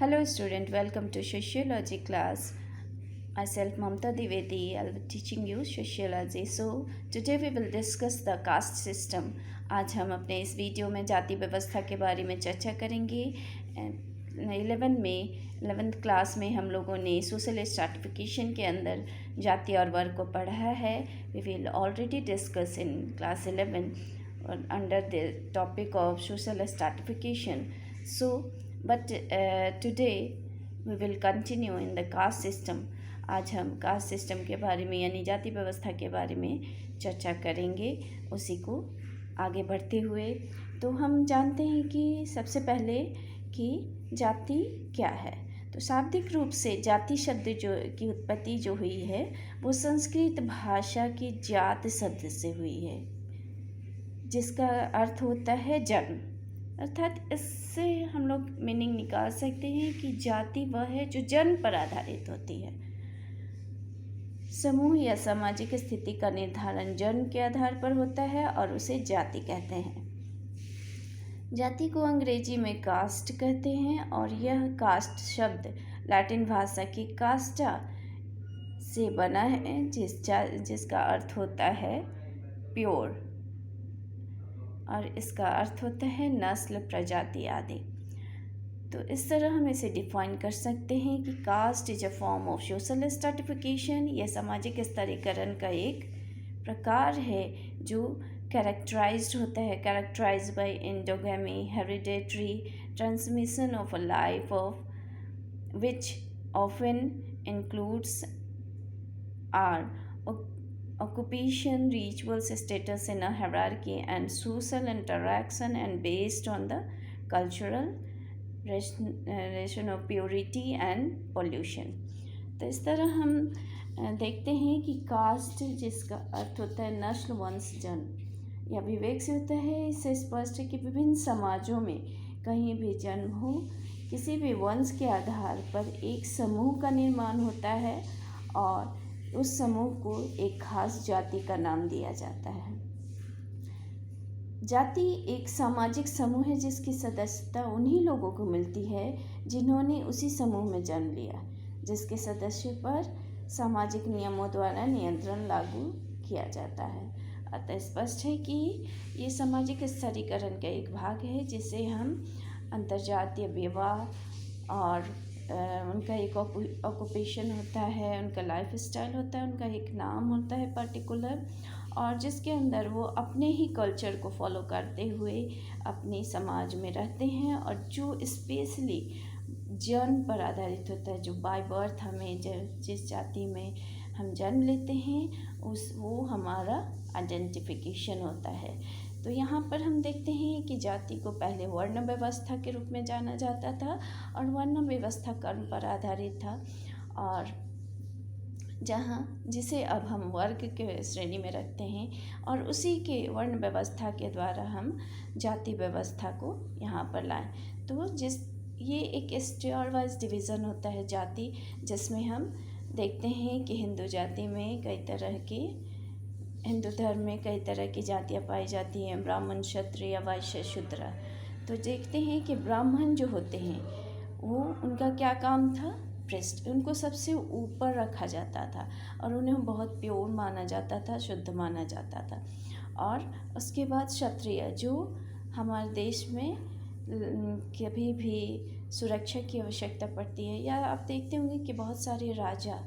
Hello student, welcome to sociology class. Myself Mamta Divedi, I'll be teaching you sociology. So today we will discuss the caste system. आज हम अपने इस video में जाति व्यवस्था के बारे में चर्चा करेंगे। 11th क्लास में हम लोगों ने सोशल स्ट्रैटिफिकेशन के अंदर जाति और वर्ग को पढ़ा है. We will already discuss in class 11 under the topic of social stratification. But today we will continue in the caste system. आज हम कास्ट सिस्टम के बारे में यानी जाति व्यवस्था के बारे में चर्चा करेंगे. उसी को आगे बढ़ते हुए तो हम जानते हैं कि सबसे पहले कि जाति क्या है. तो शाब्दिक रूप से जाति शब्द जो की उत्पत्ति जो हुई है वो संस्कृत भाषा की जात शब्द से हुई है, जिसका अर्थ होता है जन्म. अर्थात इससे हम लोग मीनिंग निकाल सकते हैं कि जाति वह है जो जन्म पर आधारित होती है. समूह या सामाजिक स्थिति का निर्धारण जन्म के आधार पर होता है और उसे जाति कहते हैं. जाति को अंग्रेजी में कास्ट कहते हैं और यह कास्ट शब्द लैटिन भाषा की कास्टा से बना है, जिसका अर्थ होता है प्योर और इसका अर्थ होता है नस्ल, प्रजाति आदि. तो इस तरह हम इसे डिफाइन कर सकते हैं कि caste is a form of social stratification. यह सामाजिक स्तरीकरण का एक प्रकार है जो कैरेक्टराइज्ड होता है, characterised by endogamy, hereditary transmission of a life of which often includes are occupation, rituals, status in a hierarchy and social interaction and based on the cultural ration of purity and pollution. तो इस तरह हम देखते हैं कि cast जिसका अर्थ होता है नस्ल, वंश, जन्म या विवेक से होता है. इससे स्पष्ट है कि विभिन्न समाजों में कहीं भी जन्म हो, किसी भी वंश के आधार पर एक समूह का निर्माण होता है और उस समूह को एक खास जाति का नाम दिया जाता है. जाति एक सामाजिक समूह है जिसकी सदस्यता उन्हीं लोगों को मिलती है जिन्होंने उसी समूह में जन्म लिया, जिसके सदस्यों पर सामाजिक नियमों द्वारा नियंत्रण लागू किया जाता है. अतः स्पष्ट है कि ये सामाजिक स्तरीकरण का एक भाग है जिसे हम अंतर्जातीय विवाह और उनका एक ऑक्यूपेशन होता है, उनका लाइफ स्टाइल होता है, उनका एक नाम होता है पर्टिकुलर, और जिसके अंदर वो अपने ही कल्चर को फॉलो करते हुए अपने समाज में रहते हैं और जो स्पेशली जन्म पर आधारित होता है, जो बाय बर्थ हमें जिस जाति में हम जन्म लेते हैं वो हमारा आइडेंटिफिकेशन होता है. तो यहाँ पर हम देखते हैं कि जाति को पहले वर्ण व्यवस्था के रूप में जाना जाता था और वर्ण व्यवस्था कर्म पर आधारित था, और जिसे अब हम वर्ग के श्रेणी में रखते हैं और उसी के वर्ण व्यवस्था के द्वारा हम जाति व्यवस्था को यहाँ पर लाएं. तो ये एक स्टेयर वाइज डिवीज़न होता है जाति, जिसमें हम देखते हैं कि हिंदू धर्म में कई तरह की जातियाँ पाई जाती हैं, ब्राह्मण, क्षत्रिय, वैश्य, शूद्र. तो देखते हैं कि ब्राह्मण जो होते हैं वो उनका क्या काम था, प्रेस्ट. उनको सबसे ऊपर रखा जाता था और उन्हें बहुत प्योर माना जाता था, शुद्ध माना जाता था. और उसके बाद क्षत्रिय, जो हमारे देश में कभी भी सुरक्षा की आवश्यकता पड़ती है, या आप देखते होंगे कि बहुत सारे राजा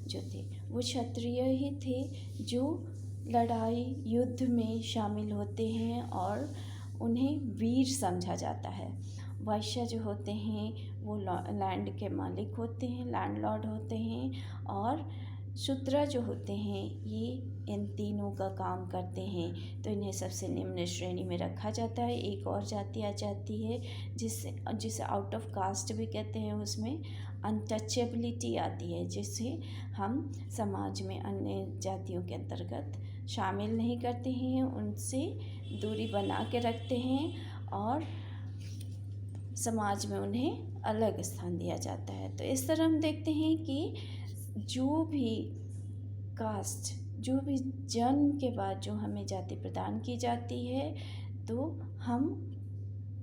जो थे वो क्षत्रिय ही थे जो लड़ाई युद्ध में शामिल होते हैं और उन्हें वीर समझा जाता है. वैश्य जो होते हैं वो लैंड के मालिक होते हैं, लैंडलॉर्ड होते हैं, और शूद्र जो होते हैं ये इन तीनों का काम करते हैं. तो इन्हें सबसे निम्न श्रेणी में रखा जाता है. एक और जाति आ जाती है जिसे आउट ऑफ कास्ट भी कहते हैं. उसमें अनटचेबिलिटी आती है, जिसे हम समाज में अन्य जातियों के अंतर्गत शामिल नहीं करते हैं, उनसे दूरी बना के रखते हैं और समाज में उन्हें अलग स्थान दिया जाता है. तो इस तरह हम देखते हैं कि जो भी जन्म के बाद जो हमें जाति प्रदान की जाती है, तो हम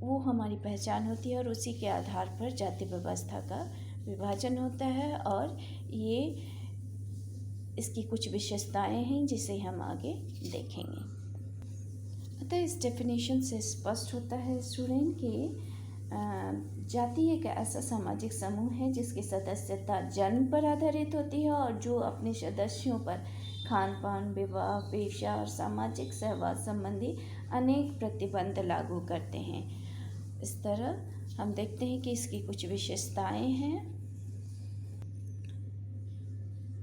वो हमारी पहचान होती है और उसी के आधार पर जाति व्यवस्था का विभाजन होता है। और ये इसकी कुछ विशेषताएं हैं जिसे हम आगे देखेंगे। अतः इस डेफिनेशन से स्पष्ट होता है स्टूडेंट कि जाति एक ऐसा सामाजिक समूह है जिसकी सदस्यता जन्म पर आधारित होती है और जो अपने सदस्यों पर खान पान, विवाह, पेशा और सामाजिक सहवास संबंधी अनेक प्रतिबंध लागू करते हैं। इस तरह हम देखते हैं कि इसकी कुछ विशेषताएं हैं।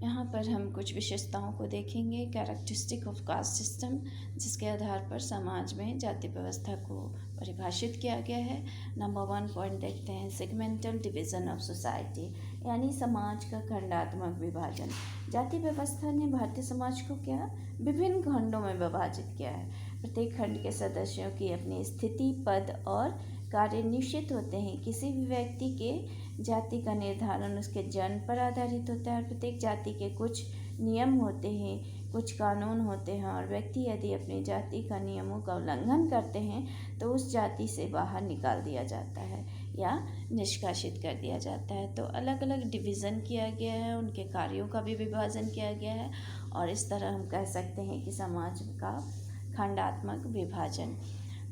यहाँ पर हम कुछ विशेषताओं को देखेंगे। कैरेक्टरिस्टिक ऑफ कास्ट सिस्टम, जिसके आधार पर समाज में जाति व्यवस्था को परिभाषित किया गया है। नंबर 1 पॉइंट देखते हैं, सेगमेंटल डिवीज़न ऑफ सोसाइटी, यानी समाज का खंडात्मक विभाजन। जाति व्यवस्था ने भारतीय समाज को क्या विभिन्न खंडों में विभाजित किया है। प्रत्येक खंड के सदस्यों की अपनी स्थिति, पद और कार्य निश्चित होते हैं। किसी भी व्यक्ति के जाति का निर्धारण उसके जन्म पर आधारित होता है और प्रत्येक जाति के कुछ नियम होते हैं, कुछ कानून होते हैं और व्यक्ति यदि अपनी जाति का नियमों का उल्लंघन करते हैं तो उस जाति से बाहर निकाल दिया जाता है या निष्कासित कर दिया जाता है। तो अलग अलग डिवीज़न किया गया है, उनके कार्यों का भी विभाजन किया गया है और इस तरह हम कह सकते हैं कि समाज का खंडात्मक विभाजन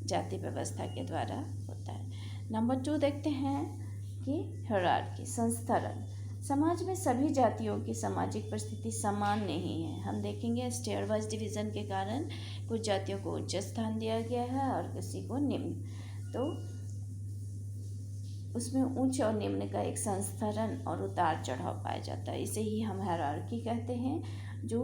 जाति व्यवस्था के द्वारा होता है। नंबर 2 देखते हैं कि हायरार्की, संस्तरण। समाज में सभी जातियों की सामाजिक परिस्थिति समान नहीं है। हम देखेंगे स्टेयर वाइज डिवीज़न के कारण कुछ जातियों को उच्च स्थान दिया गया है और किसी को निम्न। तो उसमें उच्च और निम्न का एक संस्तरण और उतार चढ़ाव पाया जाता है। इसे ही हम हायरार्की कहते हैं, जो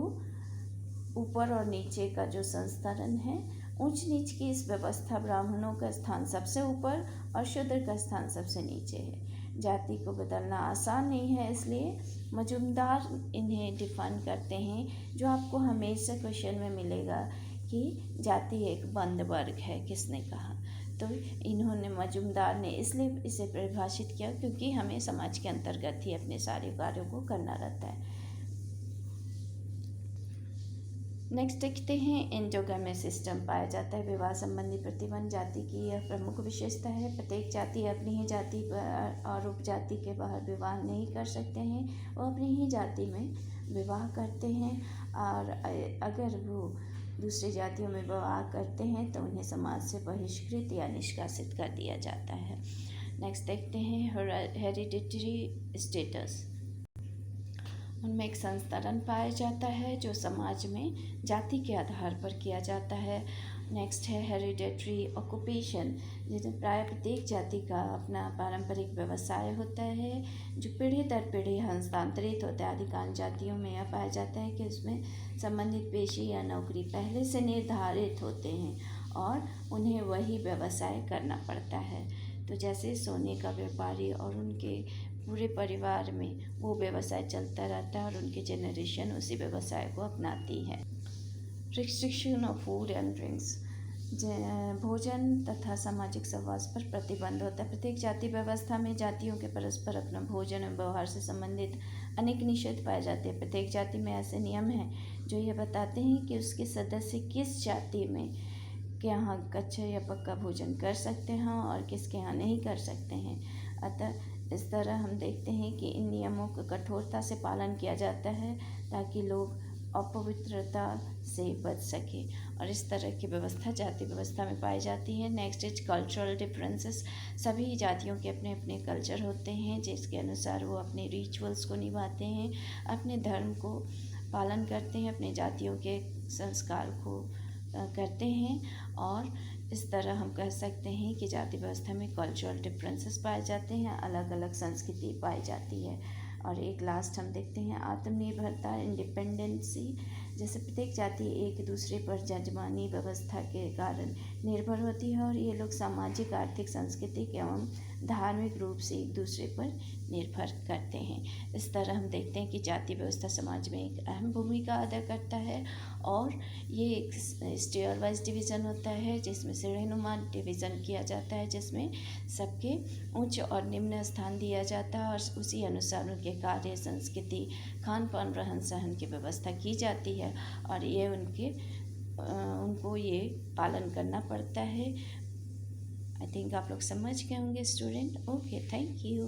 ऊपर और नीचे का जो संस्तरण है। ऊंच नीच की इस व्यवस्था ब्राह्मणों का स्थान सबसे ऊपर और शूद्र का स्थान सबसे नीचे है। जाति को बदलना आसान नहीं है, इसलिए मजुमदार इन्हें डिफाइन करते हैं, जो आपको हमेशा क्वेश्चन में मिलेगा कि जाति एक बंद वर्ग है, किसने कहा। तो इन्होंने मजुमदार ने इसलिए इसे परिभाषित किया क्योंकि हमें समाज के अंतर्गत ही अपने सारे कार्यों को करना रहता है। नेक्स्ट देखते हैं एंडोगेमी सिस्टम पाया जाता है। विवाह संबंधी प्रतिबंध जाति की यह प्रमुख विशेषता है। प्रत्येक जाति अपनी ही जाति और उपजाति के बाहर विवाह नहीं कर सकते हैं, वो अपनी ही जाति में विवाह करते हैं और अगर वो दूसरी जातियों में विवाह करते हैं तो उन्हें समाज से बहिष्कृत या निष्कासित कर दिया जाता है। नेक्स्ट देखते हैं हेरिडिटरी स्टेटस। उनमें एक संस्तरण पाया जाता है जो समाज में जाति के आधार पर किया जाता है। नेक्स्ट है हेरिडेटरी ऑक्यूपेशन, जिसमें प्राय प्रत्येक जाति का अपना पारंपरिक व्यवसाय होता है जो पीढ़ी दर पीढ़ी हस्तांतरित होता है। अधिकांश जातियों में यह पाया जाता है कि उसमें संबंधित पेशे या नौकरी पहले से निर्धारित होते हैं और उन्हें वही व्यवसाय करना पड़ता है। तो जैसे सोने का व्यापारी और उनके पूरे परिवार में वो व्यवसाय चलता रहता है और उनकी जनरेशन उसी व्यवसाय को अपनाती है। Restriction of food and drinks, भोजन तथा सामाजिक सहवास पर प्रतिबंध होता है। प्रत्येक जाति व्यवस्था में जातियों के परस्पर अपना भोजन और व्यवहार से संबंधित अनेक निषेध पाए जाते हैं। प्रत्येक जाति में ऐसे नियम हैं जो ये बताते हैं कि उसके सदस्य किस जाति में के यहाँ कच्चा या पक्का भोजन कर सकते हैं और किसके यहाँ नहीं कर सकते हैं। अतः इस तरह हम देखते हैं कि इन नियमों का कठोरता से पालन किया जाता है ताकि लोग अपवित्रता से बच सके और इस तरह की व्यवस्था जाति व्यवस्था में पाई जाती है। Next is cultural differences. सभी जातियों के अपने अपने कल्चर होते हैं जिसके अनुसार वो अपने रिचुअल्स को निभाते हैं, अपने धर्म को पालन करते हैं, अपने जातियों के संस्कार को करते हैं और इस तरह हम कह सकते हैं कि जाति व्यवस्था में कल्चरल डिफरेंसेस पाए जाते हैं, अलग अलग संस्कृति पाई जाती है। और एक लास्ट हम देखते हैं आत्मनिर्भरता, इंडिपेंडेंसी। जैसे प्रत्येक जाति एक दूसरे पर जजमानी व्यवस्था के कारण निर्भर होती है और ये लोग सामाजिक, आर्थिक, सांस्कृतिक एवं धार्मिक रूप से एक दूसरे पर निर्भर करते हैं। इस तरह हम देखते हैं कि जाति व्यवस्था समाज में एक अहम भूमिका अदा करता है और ये एक स्टेयर वाइज डिवीज़न होता है जिसमें श्रेणीनुमा डिवीज़न किया जाता है, जिसमें सबके उच्च और निम्न स्थान दिया जाता है और उसी अनुसार उनके कार्य, संस्कृति, खान पान, रहन सहन की व्यवस्था की जाती है और ये उनको ये पालन करना पड़ता है। आई थिंक आप लोग समझ गए होंगे स्टूडेंट। Okay, thank you.